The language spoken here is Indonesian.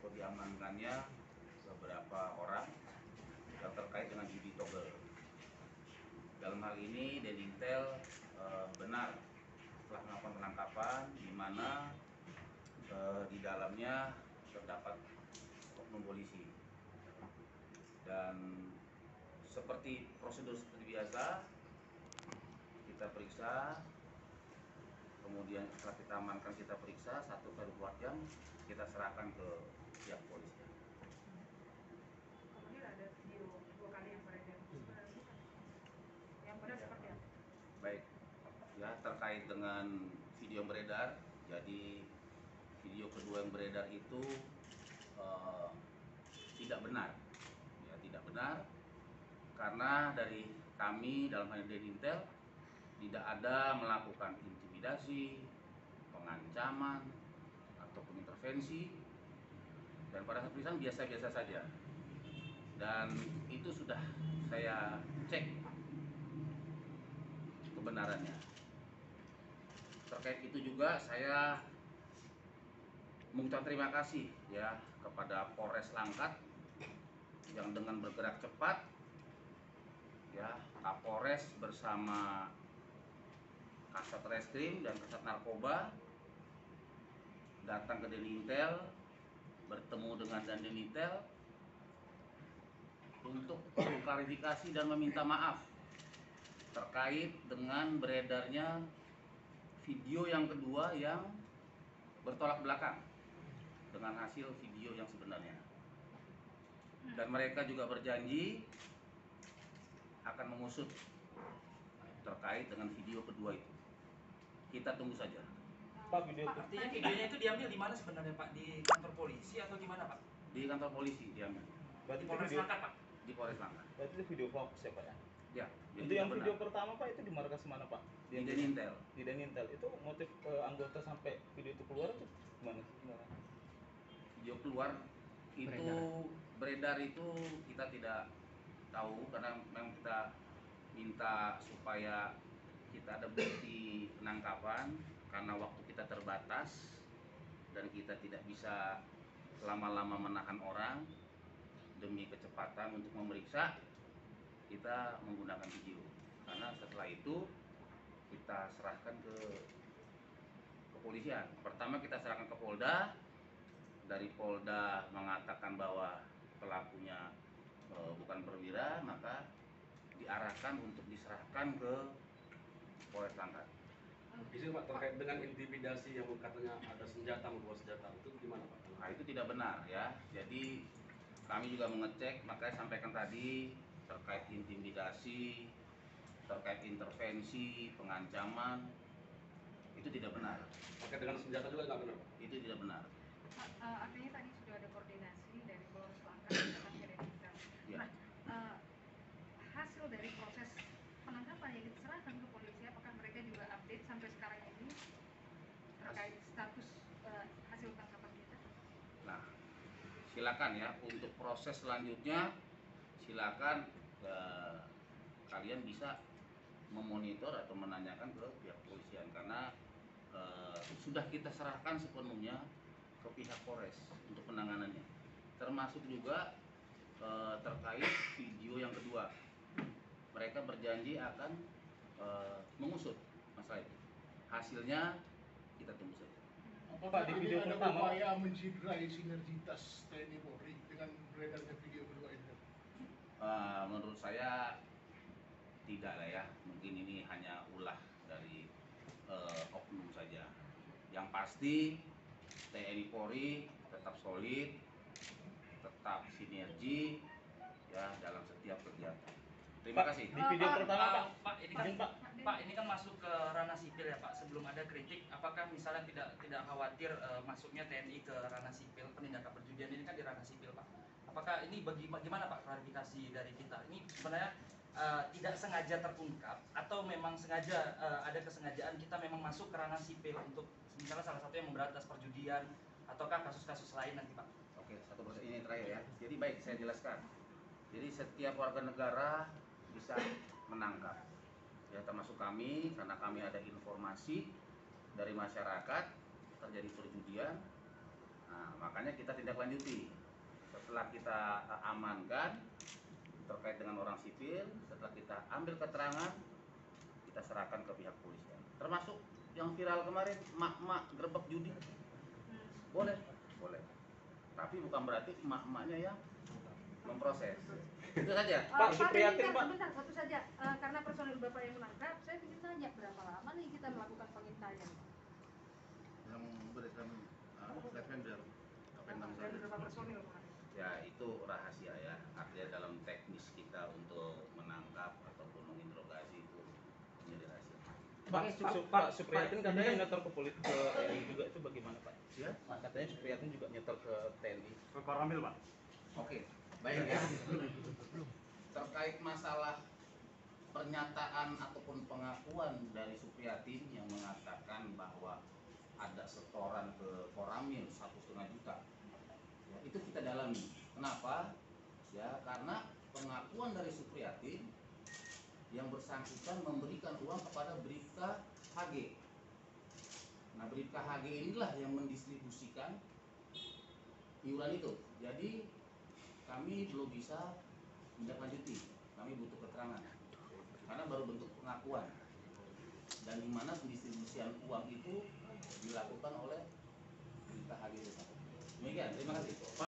atau diamankannya beberapa orang yang terkait dengan judi togel. Dalam hal ini Denintel benar telah melakukan penangkapan di mana di dalamnya terdapat oknum polisi. Dan seperti prosedur seperti biasa, kita periksa, kemudian setelah kita amankan kita periksa 1-24 jam, kita serahkan ke pihak polisi. Kemudian ada video 2 kali yang beredar. Yang benar seperti apa? Baik, ya terkait dengan video yang beredar, jadi video kedua yang beredar itu tidak benar, ya tidak benar, karena dari kami dalam hal Denintel tidak ada melakukan intimidasi, pengancaman, ataupun intervensi, dan pada saat pemeriksaan biasa-biasa saja. Dan itu sudah saya cek kebenarannya. Terkait itu juga saya mengucapkan terima kasih ya kepada Polres Langkat yang dengan bergerak cepat, ya Kapolres bersama Kasat Reskrim dan Kasat Narkoba datang ke Denintel, bertemu dengan Denintel untuk klarifikasi dan meminta maaf terkait dengan beredarnya video yang kedua yang bertolak belakang dengan hasil video yang sebenarnya. Dan mereka juga berjanji akan mengusut terkait dengan video kedua itu. Kita tunggu saja. Pak, artinya videonya itu diambil di mana sebenarnya Pak? Di kantor polisi atau gimana Pak? Di kantor polisi diambil. Berarti di Polres Langkat Pak? Di Polres Langkat. Berarti itu video hoax ya Pak ya? Ya. Itu yang video pertama Pak itu di markas mana Pak? Di Denintel. Di Denintel. Itu motif anggota sampai video itu keluar itu gimana? Video keluar itu beredar itu kita tidak tahu karena memang kita minta supaya kita ada bukti penangkapan karena waktu kita terbatas dan kita tidak bisa lama-lama menahan orang demi kecepatan untuk memeriksa. Kita menggunakan video karena setelah itu kita serahkan ke kepolisian. Pertama kita serahkan ke Polda, dari Polda mengatakan bahwa pelakunya bukan perwira, maka diarahkan untuk diserahkan ke Polres Langkat. Bisa Pak terkait dengan intimidasi yang katanya ada senjata, membawa senjata, itu gimana Pak? Nah itu tidak benar ya. Jadi kami juga mengecek, makanya sampaikan tadi terkait intimidasi, terkait intervensi, pengancaman, itu tidak benar. Terkait dengan senjata juga nggak benar Pak? Itu tidak benar. Artinya tadi sudah ada koordinasi dari Polres Langkat dengan Denintel. Ya. Nah, hasil dari proses penangkapan yang diserahkan ke polisi, apakah mereka juga update sampai sekarang ini terkait status hasil tangkapan kita? Nah, silakan ya untuk proses selanjutnya, silakan kalian bisa memonitor atau menanyakan ke pihak kepolisian karena sudah kita serahkan sepenuhnya ke pihak Polres untuk penanganannya, termasuk juga terkait video yang kedua. Mereka berjanji akan mengusut masalah itu. Hasilnya kita tunggu saja. Apakah di video pertama upaya mencederai sinergitas TNI Polri dengan beredarnya video kedua ini? Menurut saya tidak lah ya. Mungkin ini hanya ulah dari oknum saja. Yang pasti TNI Polri tetap solid, tetap sinergi ya dalam setiap kegiatan. Terima kasih. Di video pertama Pak, ini kan masuk ke ranah sipil ya Pak. Sebelum ada kritik, apakah misalnya tidak khawatir masuknya TNI ke ranah sipil, penindakan perjudian ini kan di ranah sipil Pak. Apakah ini bagaimana Pak klarifikasi dari kita? Ini sebenarnya tidak sengaja terungkap atau memang sengaja ada kesengajaan kita memang masuk ke ranah sipil untuk misalnya salah satu yang memberantas perjudian ataukah kasus-kasus lain nanti Pak? Oke, satu persen ini terakhir ya. Jadi baik, saya jelaskan. Jadi setiap warga negara bisa menangkap, ya termasuk kami karena kami ada informasi dari masyarakat terjadi perjudian. Nah, Makanya kita tindak lanjuti. Setelah kita amankan terkait dengan orang sipil, setelah kita ambil keterangan, kita serahkan ke pihak polisian. Termasuk yang viral kemarin, mak-mak gerbek judi. Boleh, boleh. Tapi bukan berarti mak-maknya yang memproses. Itu saja. Pak, Supriyatin, Pak. Sebentar, satu saja. Karena personil Bapak yang menangkap, saya ingin tanya berapa lama nih kita melakukan pengintaian? Yang berikan Lavender, Dan berapa personil kemarin? ya itu rahasia ya. Artinya dalam teknis kita untuk menangkap ataupun menginterogasi itu menjadi rahasia. Pak Supriyatin katanya nyetor ke TNI juga, itu bagaimana Pak? Ya? Katanya Supriyatin juga nyetor ke TNI. Ke Koramil, Pak. Oke, baik ya. Terkait masalah pernyataan ataupun pengakuan dari Supriyatin yang mengatakan bahwa ada setoran ke Koramil 1,5 juta, ya, itu kita dalami. Kenapa? Ya, karena pengakuan dari Supriyatin yang bersangkutan memberikan uang kepada Bribka HG. Nah, Bribka HG inilah yang mendistribusikan iuran itu. Jadi kami belum bisa menindaklanjuti, kami butuh keterangan karena baru bentuk pengakuan dan di mana pendistribusian uang itu dilakukan oleh Bribka HG. Demikian, terima kasih.